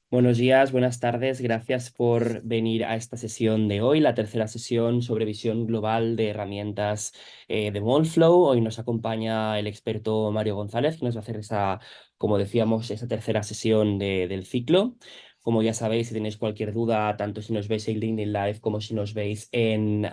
Buenos días, buenas tardes. Gracias por venir a esta sesión de hoy, la tercera sesión sobre visión global de herramientas de Monflow. Hoy nos acompaña el experto Mario González, que nos va a hacer como decíamos, esa tercera sesión del ciclo. Como ya sabéis, si tenéis cualquier duda, tanto si nos veis en LinkedIn Live como si nos veis en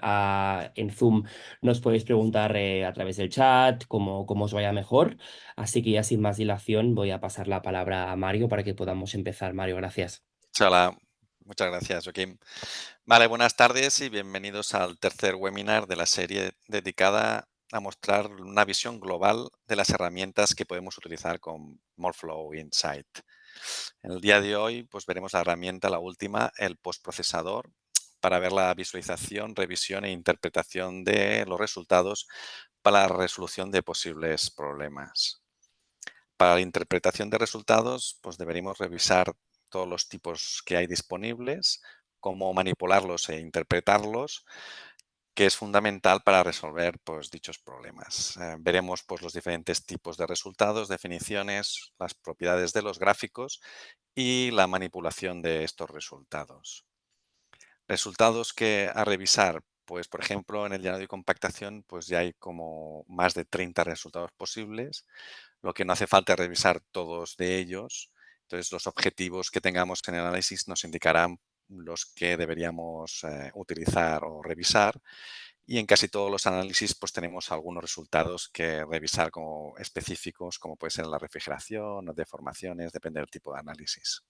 Zoom, nos podéis preguntar a través del chat, cómo os vaya mejor. Así que ya sin más dilación voy a pasar la palabra a Mario para que podamos empezar. Mario, gracias. Hola, muchas gracias, Joaquín. Vale, buenas tardes y bienvenidos al tercer webinar de la serie dedicada a mostrar una visión global de las herramientas que podemos utilizar con Morphlow Insight. En el día de hoy, pues veremos la herramienta, la última, el postprocesador, para ver la visualización, revisión e interpretación de los resultados para la resolución de posibles problemas. Para la interpretación de resultados, pues deberíamos revisar todos los tipos que hay disponibles, cómo manipularlos e interpretarlos, que es fundamental para resolver pues, dichos problemas. Veremos pues, los diferentes tipos de resultados, definiciones, las propiedades de los gráficos y la manipulación de estos resultados. Resultados que a revisar, pues por ejemplo en el llenado y compactación pues ya hay como más de 30 resultados posibles, lo que no hace falta es revisar todos de ellos. Entonces los objetivos que tengamos en el análisis nos indicarán los que deberíamos utilizar o revisar, y en casi todos los análisis pues tenemos algunos resultados que revisar como específicos, como puede ser en la refrigeración o deformaciones, depende del tipo de análisis.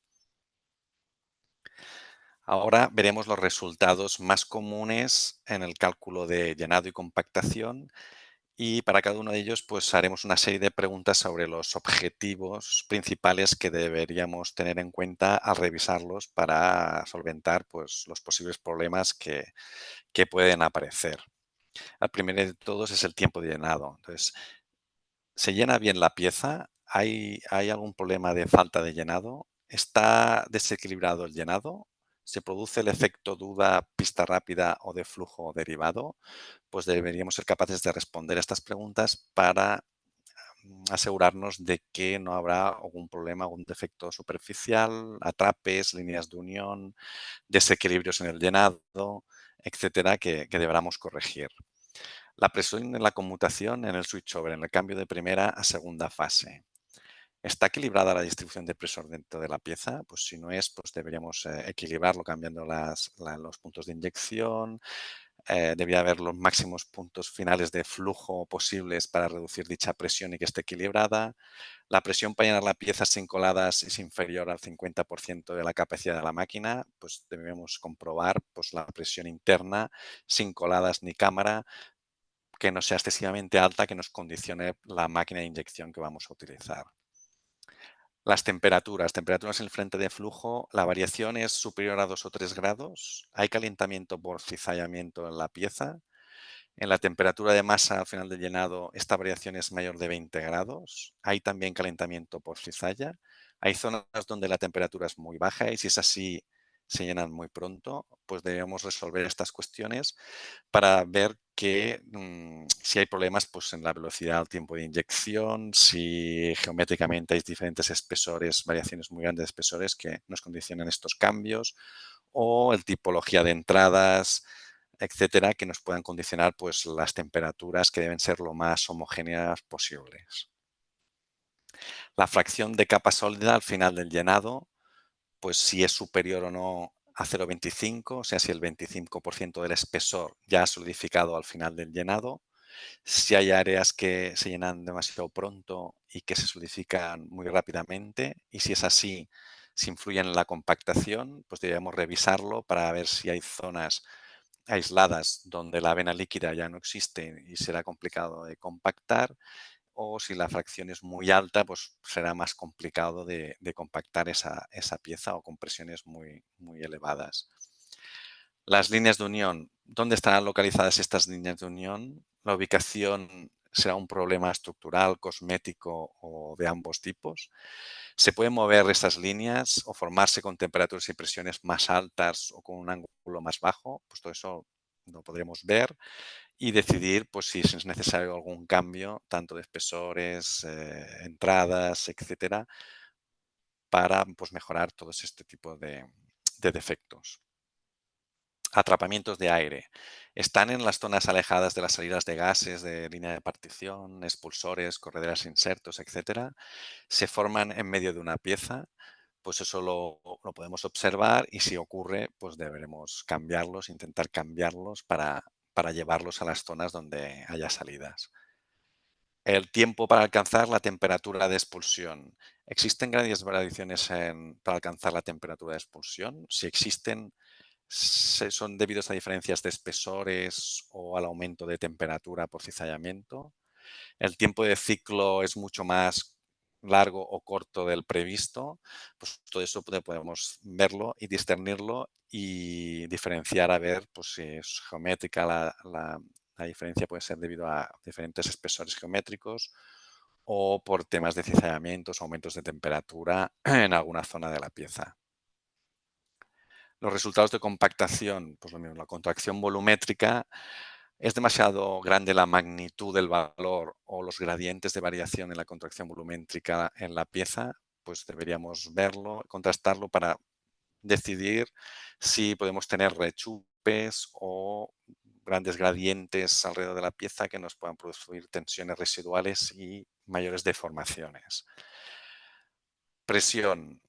Ahora veremos los resultados más comunes en el cálculo de llenado y compactación, y para cada uno de ellos pues haremos una serie de preguntas sobre los objetivos principales que deberíamos tener en cuenta al revisarlos para solventar pues los posibles problemas que pueden aparecer. El primero de todos es el tiempo de llenado. Entonces, ¿se llena bien la pieza? ¿Hay algún problema de falta de llenado? ¿Está desequilibrado el llenado? ¿Se produce el efecto duda, pista rápida o de flujo derivado? Pues deberíamos ser capaces de responder a estas preguntas para asegurarnos de que no habrá algún problema, algún defecto superficial, atrapes, líneas de unión, desequilibrios en el llenado, etcétera, que deberamos corregir. La presión en la conmutación en el switchover, en el cambio de primera a segunda fase. ¿Está equilibrada la distribución de presor dentro de la pieza? Pues si no es, pues deberíamos equilibrarlo cambiando los puntos de inyección. Debería haber los máximos puntos finales de flujo posibles para reducir dicha presión y que esté equilibrada. La presión para llenar la pieza sin coladas es inferior al 50% de la capacidad de la máquina, pues debemos comprobar pues, la presión interna sin coladas ni cámara, que no sea excesivamente alta, que nos condicione la máquina de inyección que vamos a utilizar. Las temperaturas en el frente de flujo, la variación es superior a 2 o 3 grados, hay calentamiento por cizallamiento en la pieza. En la temperatura de masa al final del llenado, esta variación es mayor de 20 grados. Hay también calentamiento por cizalla. Hay zonas donde la temperatura es muy baja y si es así, se llenan muy pronto. Pues debemos resolver estas cuestiones para ver que si hay problemas pues, en la velocidad o tiempo de inyección, si geométricamente hay diferentes espesores, variaciones muy grandes de espesores que nos condicionan estos cambios, o el tipología de entradas, etcétera, que nos puedan condicionar pues, las temperaturas que deben ser lo más homogéneas posibles. La fracción de capa sólida al final del llenado, pues si es superior o no a 0,25, o sea, si el 25% del espesor ya ha solidificado al final del llenado, si hay áreas que se llenan demasiado pronto y que se solidifican muy rápidamente, y si es así, si influyen en la compactación, pues debemos revisarlo para ver si hay zonas aisladas donde la vena líquida ya no existe y será complicado de compactar, o si la fracción es muy alta, pues será más complicado de compactar esa pieza o con presiones muy elevadas. Las líneas de unión. ¿Dónde estarán localizadas estas líneas de unión? La ubicación será un problema estructural, cosmético o de ambos tipos. ¿Se pueden mover esas líneas o formarse con temperaturas y presiones más altas o con un ángulo más bajo? Pues todo eso lo podremos ver y decidir pues, si es necesario algún cambio, tanto de espesores, entradas, etcétera, para pues, mejorar todos este tipo de defectos. Atrapamientos de aire. Están en las zonas alejadas de las salidas de gases de línea de partición, expulsores, correderas, insertos, etcétera. Se forman en medio de una pieza, pues eso lo podemos observar y si ocurre, pues deberemos cambiarlos, intentar cambiarlos para llevarlos a las zonas donde haya salidas. El tiempo para alcanzar la temperatura de expulsión. ¿Existen grandes variaciones para alcanzar la temperatura de expulsión? Si existen, ¿son debidos a diferencias de espesores o al aumento de temperatura por cizallamiento? ¿El tiempo de ciclo es mucho más largo o corto del previsto? Pues todo eso podemos verlo y discernirlo y diferenciar a ver pues, si es geométrica la diferencia puede ser debido a diferentes espesores geométricos o por temas de cizallamientos, aumentos de temperatura en alguna zona de la pieza. Los resultados de compactación, pues lo mismo, la contracción volumétrica, ¿es demasiado grande la magnitud del valor o los gradientes de variación en la contracción volumétrica en la pieza? Pues deberíamos verlo, contrastarlo para decidir si podemos tener rechupes o grandes gradientes alrededor de la pieza que nos puedan producir tensiones residuales y mayores deformaciones. Presión.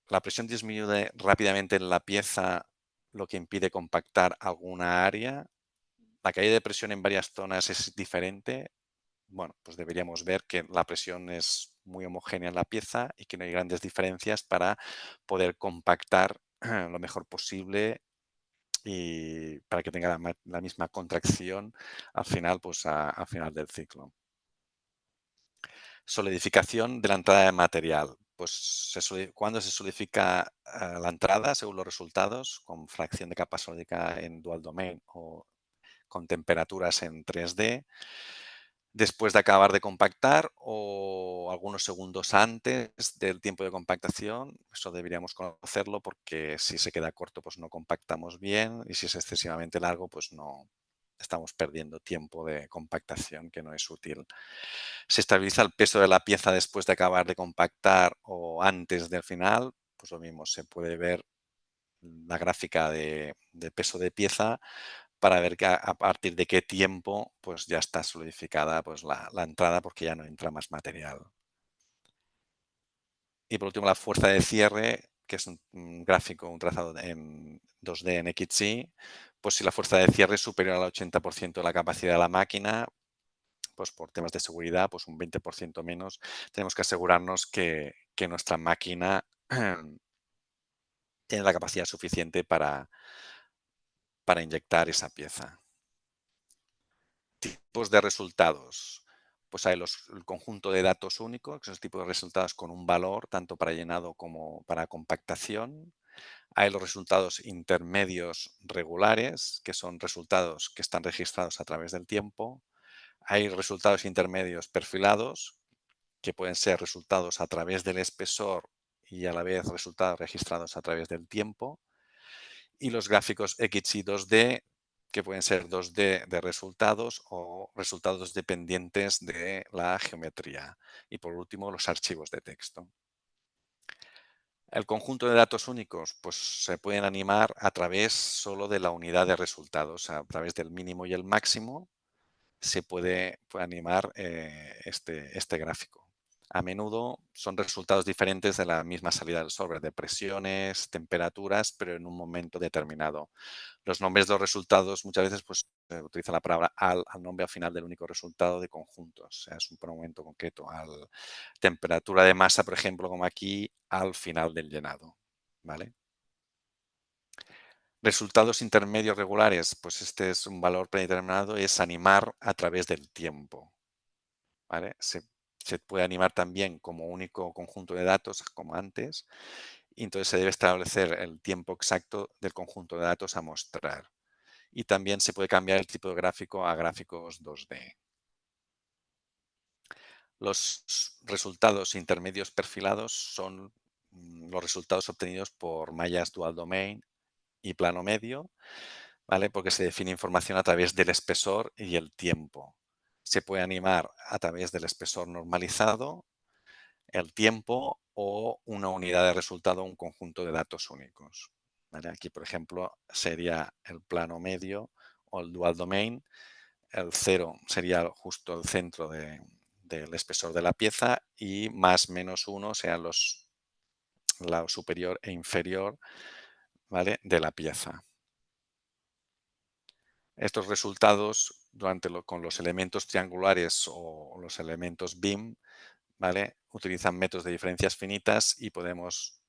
La presión disminuye rápidamente en la pieza, lo que impide compactar alguna área. La caída de presión en varias zonas es diferente. Bueno, pues deberíamos ver que la presión es muy homogénea en la pieza y que no hay grandes diferencias para poder compactar lo mejor posible y para que tenga la misma contracción al final, pues al final del ciclo. Solidificación de la entrada de material. Pues cuando se solidifica la entrada, según los resultados, con fracción de capa sólica en dual domain o con temperaturas en 3D, después de acabar de compactar o algunos segundos antes del tiempo de compactación. Eso deberíamos conocerlo porque si se queda corto, pues no compactamos bien y si es excesivamente largo, pues no estamos perdiendo tiempo de compactación que no es útil. Se estabiliza el peso de la pieza después de acabar de compactar o antes del final, pues lo mismo, se puede ver la gráfica de peso de pieza para ver que a partir de qué tiempo pues ya está solidificada pues la entrada porque ya no entra más material. Y por último la fuerza de cierre, que es un gráfico, un trazado en 2D en XY, pues si la fuerza de cierre es superior al 80% de la capacidad de la máquina, pues por temas de seguridad, pues un 20% menos, tenemos que asegurarnos que nuestra máquina tiene la capacidad suficiente para inyectar esa pieza. Tipos de resultados. Pues hay el conjunto de datos únicos, que son el tipo de resultados con un valor, tanto para llenado como para compactación. Hay los resultados intermedios regulares, que son resultados que están registrados a través del tiempo. Hay resultados intermedios perfilados, que pueden ser resultados a través del espesor y a la vez resultados registrados a través del tiempo. Y los gráficos X y 2D, que pueden ser 2D de resultados o resultados dependientes de la geometría. Y por último, los archivos de texto. El conjunto de datos únicos, pues se pueden animar a través solo de la unidad de resultados, a través del mínimo y el máximo se puede animar este gráfico. A menudo son resultados diferentes de la misma salida del solver, de presiones, temperaturas, pero en un momento determinado. Los nombres de los resultados muchas veces pues, se utiliza la palabra al nombre al final del único resultado de conjuntos. O sea, es un momento concreto. Temperatura de masa, por ejemplo, como aquí, al final del llenado. ¿Vale? Resultados intermedios regulares, pues este es un valor predeterminado, es animar a través del tiempo. ¿Vale? Se puede animar también como único conjunto de datos, como antes, y entonces se debe establecer el tiempo exacto del conjunto de datos a mostrar. Y también se puede cambiar el tipo de gráfico a gráficos 2D. Los resultados intermedios perfilados son los resultados obtenidos por mallas dual domain y plano medio, ¿vale? Porque se define información a través del espesor y el tiempo. Se puede animar a través del espesor normalizado, el tiempo o una unidad de resultado un conjunto de datos únicos. ¿Vale? Aquí, por ejemplo, sería el plano medio o el dual domain. El 0 sería justo el centro del espesor de la pieza y más menos 1 sean los lado superior e inferior, ¿vale?, de la pieza. Estos resultados con los elementos triangulares o los elementos BIM, ¿vale?, utilizan métodos de diferencias finitas y podemos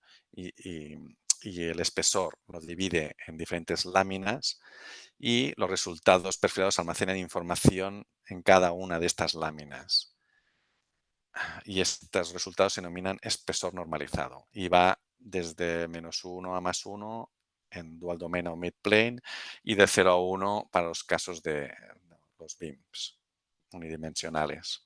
y el espesor lo divide en diferentes láminas y los resultados perfilados almacenan información en cada una de estas láminas. Y estos resultados se denominan espesor normalizado y va desde -1 a +1 en dual domain o midplane y de 0 a 1 para los casos de los BIMs unidimensionales.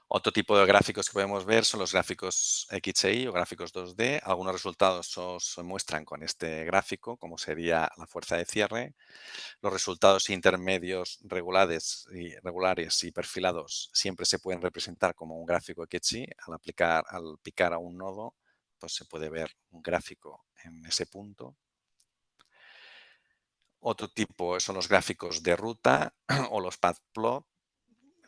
Otro tipo de gráficos que podemos ver son los gráficos XY o gráficos 2D. Algunos resultados se muestran con este gráfico, como sería la fuerza de cierre. Los resultados intermedios regulares y perfilados siempre se pueden representar como un gráfico XY. Al picar a un nodo, pues se puede ver un gráfico en ese punto. Otro tipo son los gráficos de ruta o los path plot.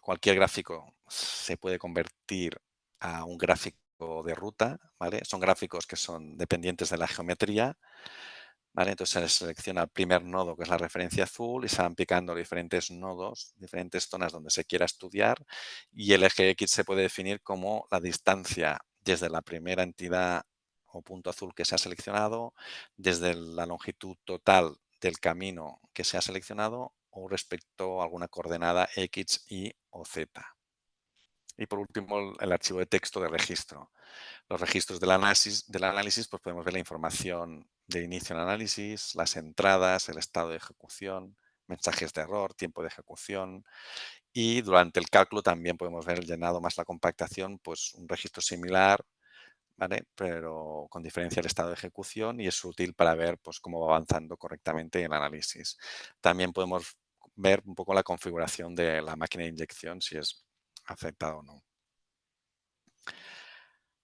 Cualquier gráfico se puede convertir a un gráfico de ruta, ¿vale? Son gráficos que son dependientes de la geometría, ¿vale? Entonces se selecciona el primer nodo, que es la referencia azul, y se van picando diferentes nodos, diferentes zonas donde se quiera estudiar, y el eje X se puede definir como la distancia desde la primera entidad o punto azul que se ha seleccionado, desde la longitud total del camino que se ha seleccionado o respecto a alguna coordenada X, Y o Z. Y por último, el archivo de texto de registro. Los registros del análisis pues podemos ver la información de inicio del análisis, las entradas, el estado de ejecución, mensajes de error, tiempo de ejecución. Y durante el cálculo también podemos ver el llenado más la compactación, pues un registro similar, ¿vale?, pero con diferencia el estado de ejecución y es útil para ver pues, cómo va avanzando correctamente el análisis. También podemos ver un poco la configuración de la máquina de inyección, si es afectada o no.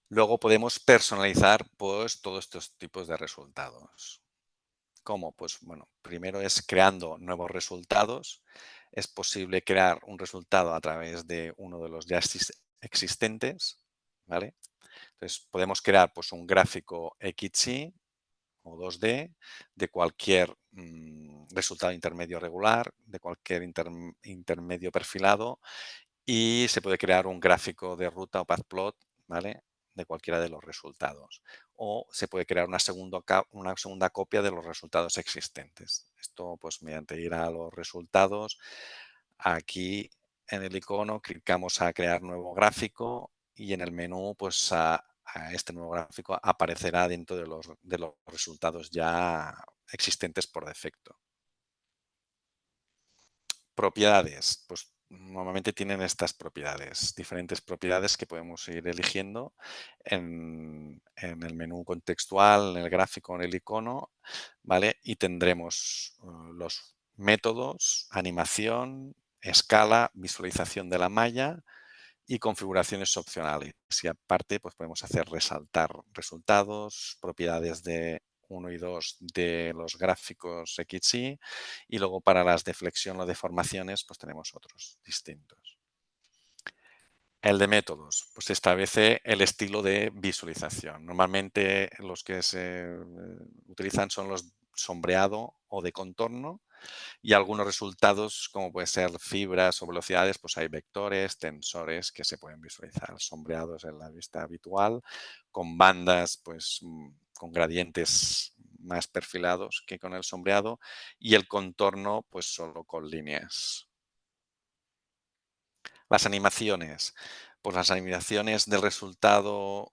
Luego podemos personalizar pues, todos estos tipos de resultados. ¿Cómo? Pues bueno, primero es creando nuevos resultados. Es posible crear un resultado a través de uno de los ya existentes, ¿vale? Entonces podemos crear pues, un gráfico XY o 2D de cualquier resultado intermedio regular, de cualquier intermedio perfilado y se puede crear un gráfico de ruta o path plot, ¿vale?, de cualquiera de los resultados. O se puede crear una segunda copia de los resultados existentes. Esto pues mediante ir a los resultados, aquí en el icono clicamos a crear nuevo gráfico y en el menú pues a este nuevo gráfico aparecerá dentro de los resultados ya existentes por defecto. Propiedades, pues normalmente tienen estas propiedades, diferentes propiedades que podemos ir eligiendo en el menú contextual, en el gráfico, en el icono, ¿vale? Y tendremos los métodos, animación, escala, visualización de la malla y configuraciones opcionales. Y aparte, pues podemos hacer resaltar resultados, propiedades de 1 y 2 de los gráficos XY y luego para las de flexión o deformaciones, pues tenemos otros distintos. El de métodos, pues establece el estilo de visualización. Normalmente los que se utilizan son los sombreado o de contorno y algunos resultados, como pueden ser fibras o velocidades, pues hay vectores, tensores que se pueden visualizar sombreados en la vista habitual, con bandas, pues con gradientes más perfilados que con el sombreado y el contorno, pues solo con líneas. Las animaciones. Pues las animaciones del resultado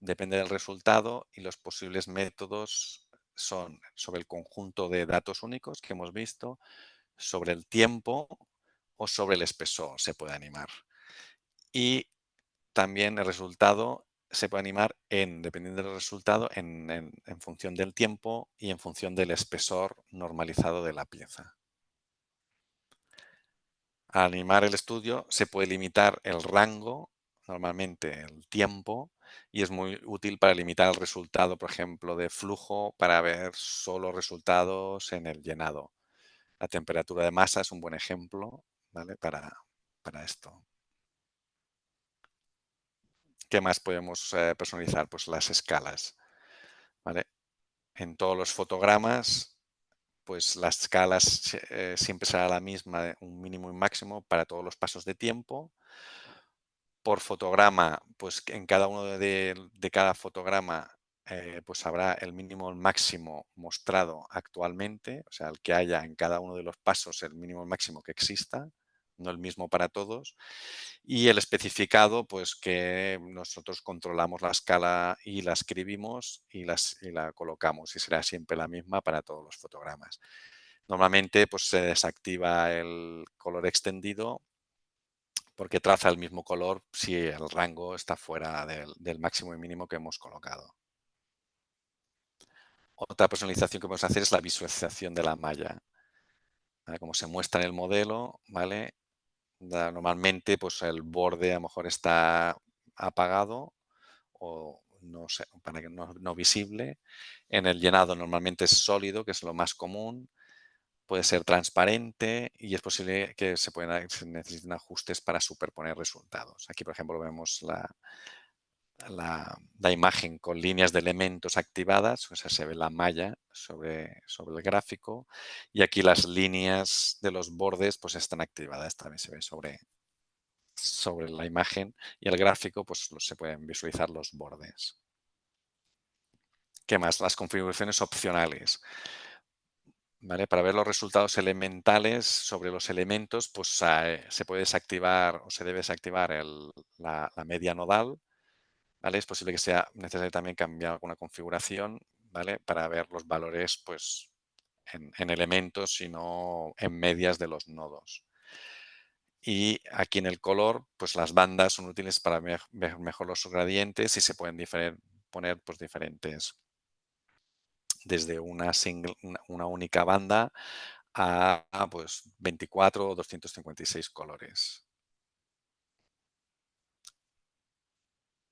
depende del resultado y los posibles métodos son sobre el conjunto de datos únicos que hemos visto, sobre el tiempo o sobre el espesor se puede animar. Y también el resultado se puede animar dependiendo del resultado, en función del tiempo y en función del espesor normalizado de la pieza. Al animar el estudio se puede limitar el rango, normalmente el tiempo y es muy útil para limitar el resultado, por ejemplo, de flujo para ver solo resultados en el llenado. La temperatura de masa es un buen ejemplo, ¿vale? Para esto. ¿Qué más podemos personalizar? Pues las escalas, ¿vale? En todos los fotogramas, pues la escala siempre será la misma, un mínimo y máximo para todos los pasos de tiempo. Por fotograma, pues que en cada uno de cada fotograma, pues habrá el mínimo, el máximo mostrado actualmente, o sea, el que haya en cada uno de los pasos, el mínimo, el máximo que exista, no el mismo para todos. Y el especificado, pues que nosotros controlamos la escala y la escribimos y la colocamos y será siempre la misma para todos los fotogramas. Normalmente, pues se desactiva el color extendido porque traza el mismo color si el rango está fuera del máximo y mínimo que hemos colocado. Otra personalización que podemos hacer es la visualización de la malla, ¿vale? Como se muestra en el modelo, ¿vale? Normalmente, pues el borde a lo mejor está apagado o no sé, para que no visible. En el llenado normalmente es sólido, que es lo más común. Puede ser transparente y es posible que se necesiten ajustes para superponer resultados. Aquí, por ejemplo, vemos la imagen con líneas de elementos activadas, o sea, se ve la malla sobre el gráfico y aquí las líneas de los bordes pues están activadas, también se ve sobre la imagen y el gráfico pues se pueden visualizar los bordes. ¿Qué más? Las configuraciones opcionales. ¿Vale? Para ver los resultados elementales sobre los elementos, pues se puede desactivar o se debe desactivar la media nodal, ¿vale? Es posible que sea necesario también cambiar alguna configuración, ¿vale? Para ver los valores, pues, en elementos y no en medias de los nodos. Y aquí en el color, pues las bandas son útiles para ver mejor los gradientes y se pueden poner pues, diferentes, desde una única banda pues 24 o 256 colores.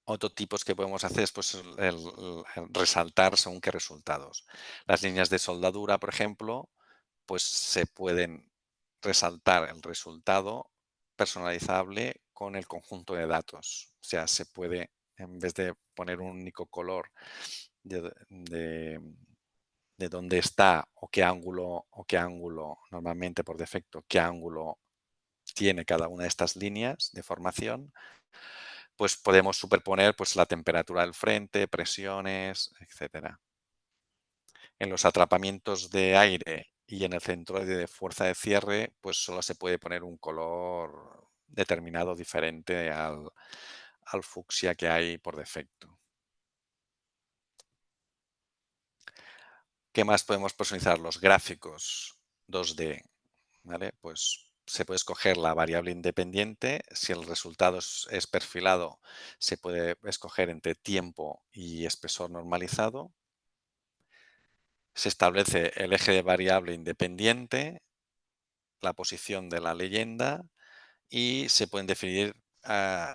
Otro tipos que podemos hacer es pues, el resaltar según qué resultados. Las líneas de soldadura, por ejemplo, pues se pueden resaltar el resultado personalizable con el conjunto de datos. O sea, se puede, en vez de poner un único color de, de- de dónde está o qué ángulo, normalmente por defecto, qué ángulo tiene cada una de estas líneas de formación, pues podemos superponer pues, la temperatura del frente, presiones, etcétera. En los atrapamientos de aire y en el centro de fuerza de cierre, pues solo se puede poner un color determinado diferente al fucsia que hay por defecto. ¿Qué más podemos personalizar? Los gráficos 2D, ¿vale? Pues se puede escoger la variable independiente. Si el resultado es perfilado, se puede escoger entre tiempo y espesor normalizado. Se establece el eje de variable independiente, la posición de la leyenda y se pueden definir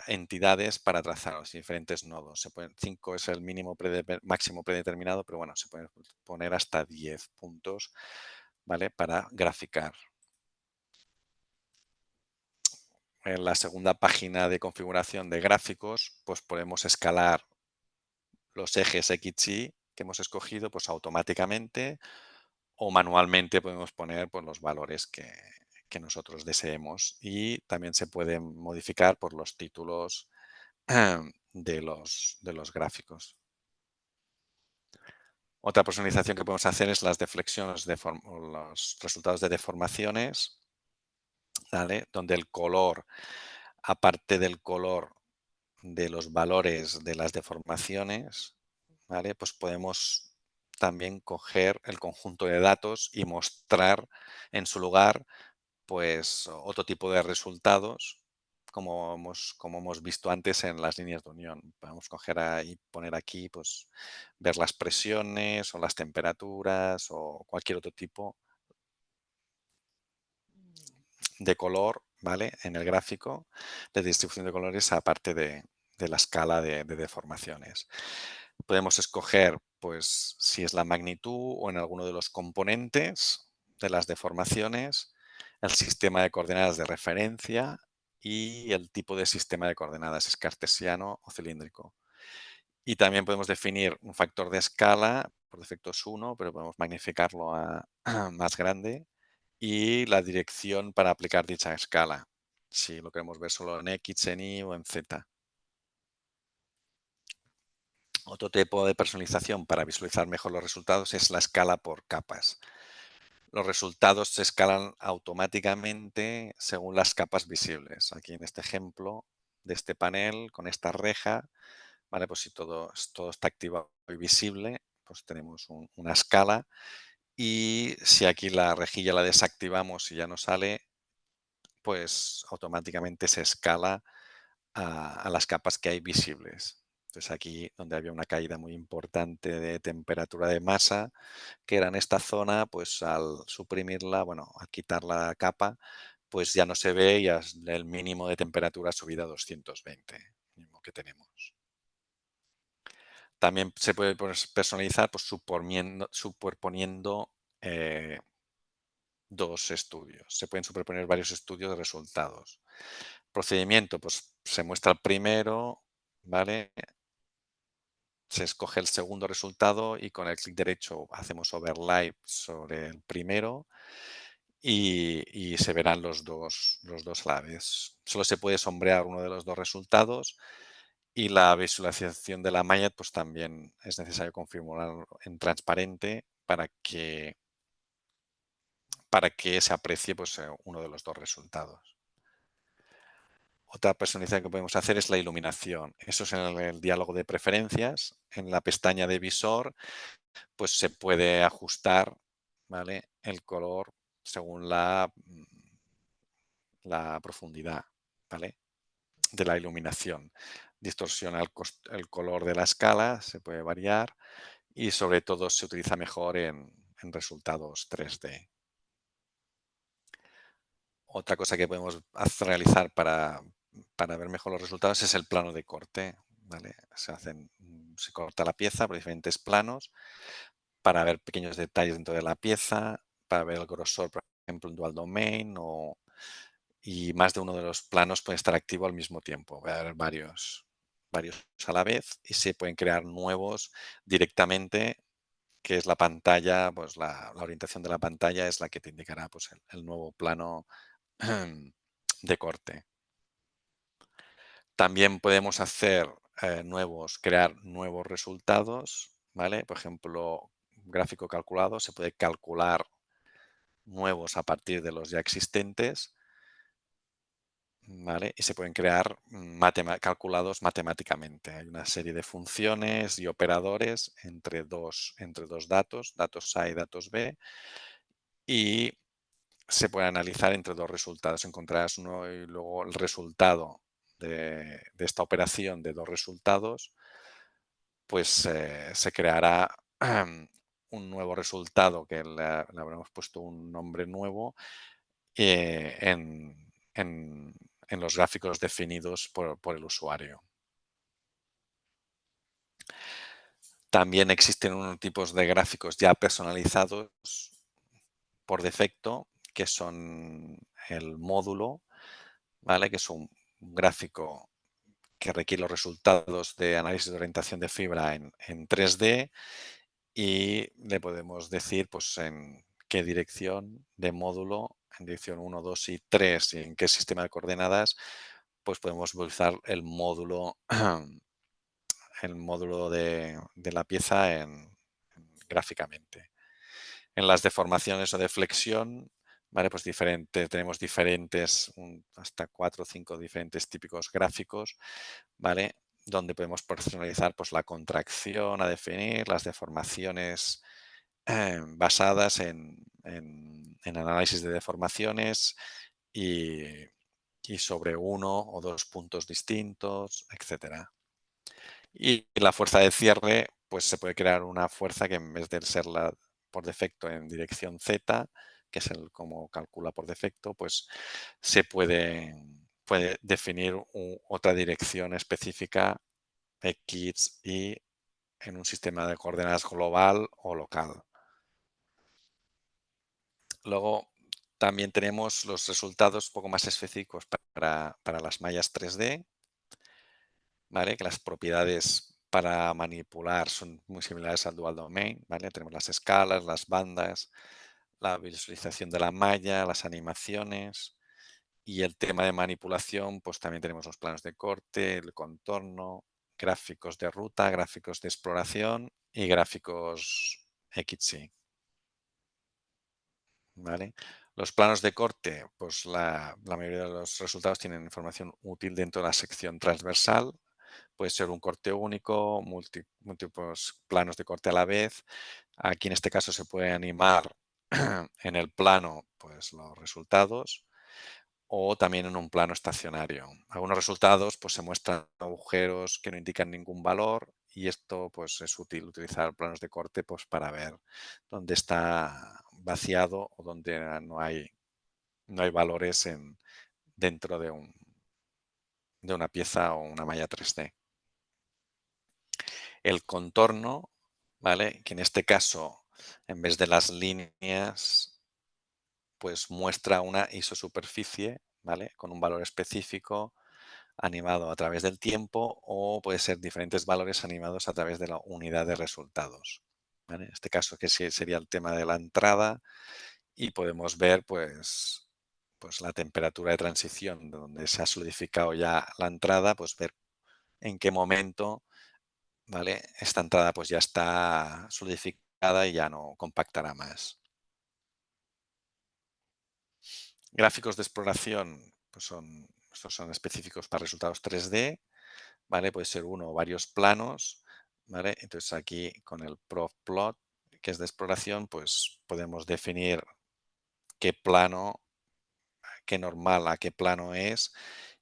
entidades para trazar los diferentes nodos. 5 es el máximo predeterminado, pero bueno, se pueden poner hasta 10 puntos, ¿vale? Para graficar. En la segunda página de configuración de gráficos, pues podemos escalar los ejes X y que hemos escogido pues automáticamente o manualmente podemos poner pues, los valores que nosotros deseemos y también se pueden modificar por los títulos de los gráficos. Otra personalización que podemos hacer es las deflexiones, o los resultados de deformaciones, ¿vale? Donde el color, aparte del color de los valores de las deformaciones, ¿vale? Pues podemos también coger el conjunto de datos y mostrar en su lugar pues otro tipo de resultados como hemos visto antes en las líneas de unión. Podemos coger y poner aquí, pues ver las presiones o las temperaturas o cualquier otro tipo de color, ¿vale? En el gráfico de distribución de colores aparte de de la escala de deformaciones. Podemos escoger, pues, si es la magnitud o en alguno de los componentes de las deformaciones, el sistema de coordenadas de referencia y el tipo de sistema de coordenadas, es cartesiano o cilíndrico. Y también podemos definir un factor de escala, por defecto es 1, pero podemos magnificarlo a más grande, y la dirección para aplicar dicha escala, si lo queremos ver solo en X, en Y o en Z. Otro tipo de personalización para visualizar mejor los resultados es la escala por capas. Los resultados se escalan automáticamente según las capas visibles. Aquí en este ejemplo de este panel, con esta reja, ¿vale? Pues si todo está activado y visible, pues tenemos una escala. Y si aquí la rejilla la desactivamos y ya no sale, pues automáticamente se escala a las capas que hay visibles. Entonces aquí donde había una caída muy importante de temperatura de masa, que era en esta zona, pues al suprimirla, bueno, al quitar la capa, pues ya no se ve y el mínimo de temperatura ha subido a 220, mismo que tenemos. También se puede personalizar pues, superponiendo dos estudios. Se pueden superponer varios estudios de resultados. Procedimiento, pues se muestra el primero, ¿vale? Se escoge el segundo resultado y con el clic derecho hacemos overlay sobre el primero y se verán los dos a la vez. Solo se puede sombrear uno de los dos resultados y la visualización de la malla pues también es necesario configurarlo en transparente para que se aprecie pues, uno de los dos resultados. Otra personalización que podemos hacer es la iluminación. Eso es en el diálogo de preferencias. En la pestaña de visor, pues se puede ajustar, ¿vale?, el color según la profundidad, ¿vale?, de la iluminación. Distorsiona el color de la escala, se puede variar y sobre todo se utiliza mejor en resultados 3D. Otra cosa que podemos realizar para ver mejor los resultados es el plano de corte, ¿vale? Se corta la pieza por diferentes planos para ver pequeños detalles dentro de la pieza, para ver el grosor, por ejemplo, en dual domain y más de uno de los planos puede estar activo al mismo tiempo. Voy a ver varios a la vez y se pueden crear nuevos directamente, que es la pantalla, pues la orientación de la pantalla es la que te indicará pues, el nuevo plano de corte. También podemos hacer crear nuevos resultados, ¿vale? Por ejemplo, gráfico calculado, se puede calcular nuevos a partir de los ya existentes, ¿vale? Y se pueden crear calculados matemáticamente. Hay una serie de funciones y operadores entre dos datos A y datos B, y se puede analizar entre dos resultados. Encontrarás uno y luego el resultado de esta operación de dos resultados, pues se creará un nuevo resultado que le habremos puesto un nombre nuevo en los gráficos definidos por el usuario. También existen unos tipos de gráficos ya personalizados por defecto, que son el módulo, ¿vale?, que es un gráfico que requiere los resultados de análisis de orientación de fibra en 3D y le podemos decir pues, en qué dirección de módulo, en dirección 1, 2 y 3 y en qué sistema de coordenadas, pues podemos utilizar el módulo de la pieza gráficamente. En las deformaciones o de flexión, ¿vale?, pues tenemos hasta 4 o 5 diferentes típicos gráficos, ¿vale?, donde podemos personalizar pues, la contracción a definir, las deformaciones basadas en análisis de deformaciones y, y sobre uno o dos puntos distintos, etcétera. Y la fuerza de cierre, pues se puede crear una fuerza que en vez de ser por defecto en dirección Z, que es como calcula por defecto, pues se puede puede definir otra dirección específica X, Y en un sistema de coordenadas global o local. Luego también tenemos los resultados un poco más específicos para las mallas 3D, ¿vale? Que las propiedades para manipular son muy similares al dual domain, ¿vale? Tenemos las escalas, las bandas, la visualización de la malla, las animaciones y el tema de manipulación, pues también tenemos los planos de corte, el contorno, gráficos de ruta, gráficos de exploración y gráficos XY. ¿Vale? Los planos de corte, pues la mayoría de los resultados tienen información útil dentro de la sección transversal. Puede ser un corte único, múltiples planos de corte a la vez. Aquí en este caso se puede animar en el plano pues, los resultados o también en un plano estacionario. Algunos resultados pues, se muestran agujeros que no indican ningún valor y esto pues, es útil utilizar planos de corte pues, para ver dónde está vaciado o dónde no hay valores dentro de una pieza o una malla 3D. El contorno, ¿vale? Que en este caso, en vez de las líneas, pues muestra una isosuperficie, ¿vale? Con un valor específico animado a través del tiempo o puede ser diferentes valores animados a través de la unidad de resultados. ¿Vale? En este caso que sí sería el tema de la entrada y podemos ver pues la temperatura de transición donde se ha solidificado ya la entrada, pues ver en qué momento, ¿vale? Esta entrada pues ya está solidificada y ya no compactará más. Gráficos de exploración pues estos son específicos para resultados 3D, ¿vale? Puede ser uno o varios planos, ¿vale? Entonces aquí con el ProfPlot, que es de exploración, pues podemos definir qué plano, qué normal a qué plano es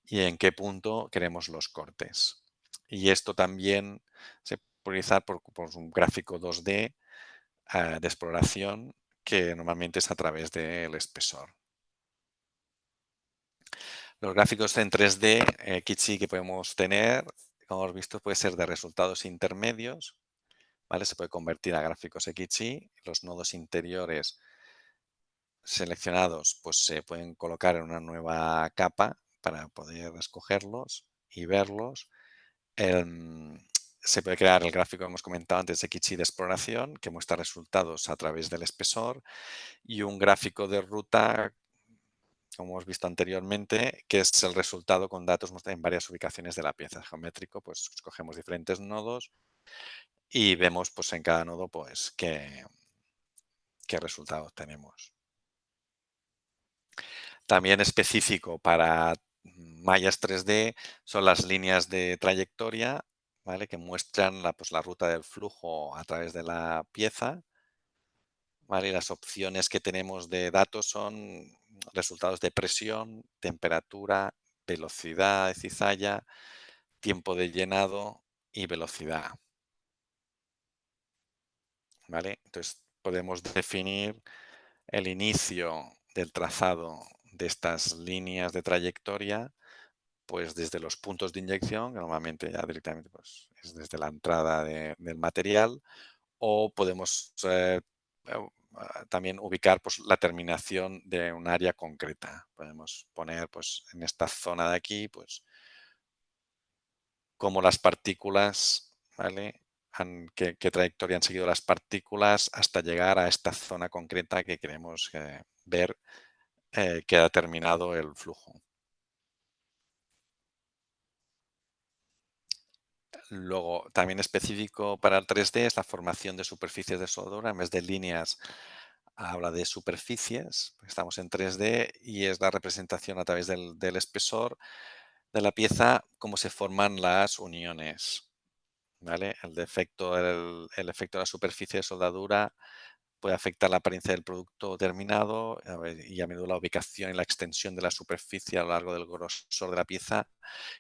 y en qué punto queremos los cortes. Y esto también se puede utilizar por un gráfico 2D de exploración que normalmente es a través del espesor. Los gráficos en 3D, Kitsi que podemos tener, como hemos visto, puede ser de resultados intermedios, ¿vale? Se puede convertir a gráficos XY. Los nodos interiores seleccionados pues se pueden colocar en una nueva capa para poder escogerlos y verlos. Se puede crear el gráfico que hemos comentado antes de XY de exploración que muestra resultados a través del espesor y un gráfico de ruta como hemos visto anteriormente, que es el resultado con datos en varias ubicaciones de la pieza geométrico, pues escogemos diferentes nodos y vemos pues en cada nodo pues qué resultados tenemos. También específico para mallas 3D son las líneas de trayectoria, ¿vale? Que muestran pues, la ruta del flujo a través de la pieza. ¿Vale? Y las opciones que tenemos de datos son resultados de presión, temperatura, velocidad de cizalla, tiempo de llenado y velocidad. ¿Vale? Entonces podemos definir el inicio del trazado de estas líneas de trayectoria pues desde los puntos de inyección, que normalmente ya directamente pues, es desde la entrada del material, o podemos también ubicar pues, la terminación de un área concreta. Podemos poner pues, en esta zona de aquí pues, cómo las partículas, ¿vale? Qué trayectoria han seguido las partículas hasta llegar a esta zona concreta que queremos ver que ha terminado el flujo. Luego, también específico para el 3D es la formación de superficies de soldadura. En vez de líneas, habla de superficies. Estamos en 3D y es la representación a través del espesor de la pieza, cómo se forman las uniones. ¿Vale? El efecto de la superficie de soldadura puede afectar la apariencia del producto terminado y a menudo la ubicación y la extensión de la superficie a lo largo del grosor de la pieza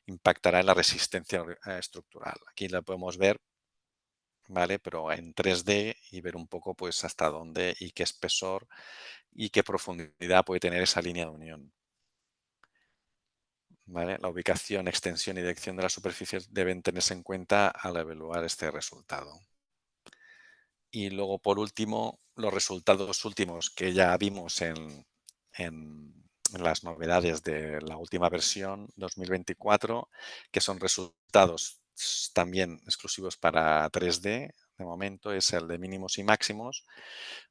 impactará en la resistencia estructural. Aquí la podemos ver, ¿vale? Pero en 3D y ver un poco pues hasta dónde y qué espesor y qué profundidad puede tener esa línea de unión. ¿vale? La ubicación, extensión y dirección de la superficie deben tenerse en cuenta al evaluar este resultado. Y luego, por último, los resultados últimos que ya vimos en las novedades de la última versión 2024, que son resultados también exclusivos para 3D, de momento, es el de mínimos y máximos,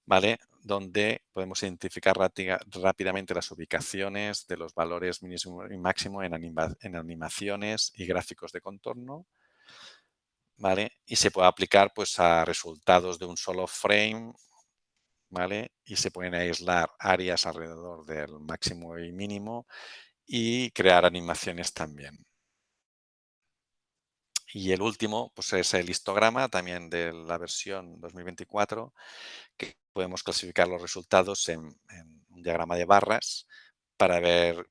¿vale? Donde podemos identificar rápidamente las ubicaciones de los valores mínimo y máximo en animaciones y gráficos de contorno, ¿vale? Y se puede aplicar pues a resultados de un solo frame, ¿vale? Y se pueden aislar áreas alrededor del máximo y mínimo y crear animaciones también. Y el último, pues es el histograma también de la versión 2024, que podemos clasificar los resultados en un diagrama de barras para ver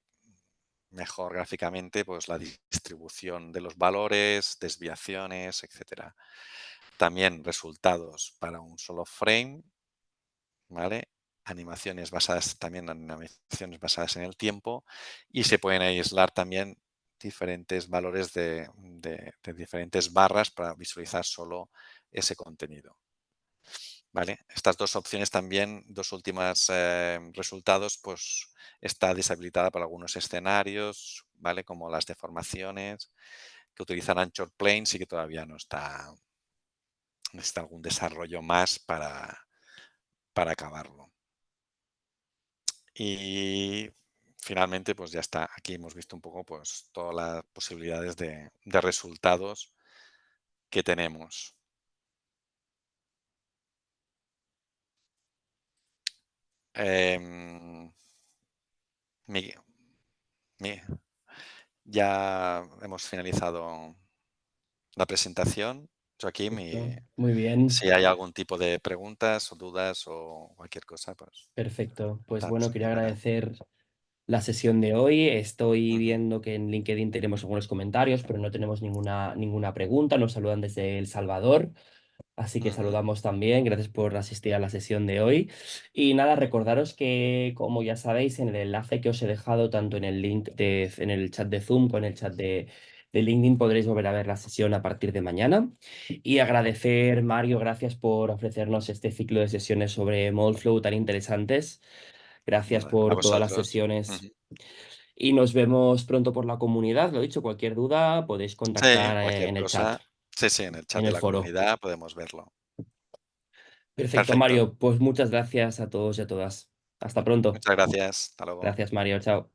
mejor gráficamente pues la distribución de los valores, desviaciones, etcétera. También resultados para un solo frame, ¿vale? Animaciones basadas también en animaciones basadas en el tiempo y se pueden aislar también diferentes valores de diferentes barras para visualizar solo ese contenido. ¿Vale? Estas dos opciones también, dos últimas resultados, pues está deshabilitada para algunos escenarios, ¿vale? Como las deformaciones que utilizan Anchor Planes y que todavía no está, necesita algún desarrollo más para acabarlo. Y finalmente, pues ya está. Aquí hemos visto un poco pues todas las posibilidades de resultados que tenemos. Em, Mi- mi- ya hemos finalizado la presentación, Joaquim, y Perfecto. Muy bien. si hay algún tipo de preguntas o dudas o cualquier cosa, pues Perfecto. Pues estamos bueno, aquí quería para... agradecer la sesión de hoy. Estoy Ujú, viendo que en LinkedIn tenemos algunos comentarios, pero no tenemos ninguna pregunta. Nos saludan desde El Salvador. Así que ujú, saludamos también, gracias por asistir a la sesión de hoy. Y nada, recordaros que, como ya sabéis, en el enlace que os he dejado, tanto en el en el chat de Zoom como en el chat de LinkedIn, podréis volver a ver la sesión a partir de mañana. Y agradecer, Mario, gracias por ofrecernos este ciclo de sesiones sobre Moldflow tan interesantes. Gracias nada, a por todas las vosotros. sesiones. Ujú. Y nos vemos pronto por la comunidad. Lo dicho, cualquier duda podéis Sí, contactar cualquier en el chat, cosa. Sí, sí, en el chat en de el la foro. comunidad podemos verlo. Perfecto, Perfecto. Mario. Pues muchas gracias a todos y a todas. Hasta pronto. Muchas gracias. Hasta luego. Gracias, Mario. Chao.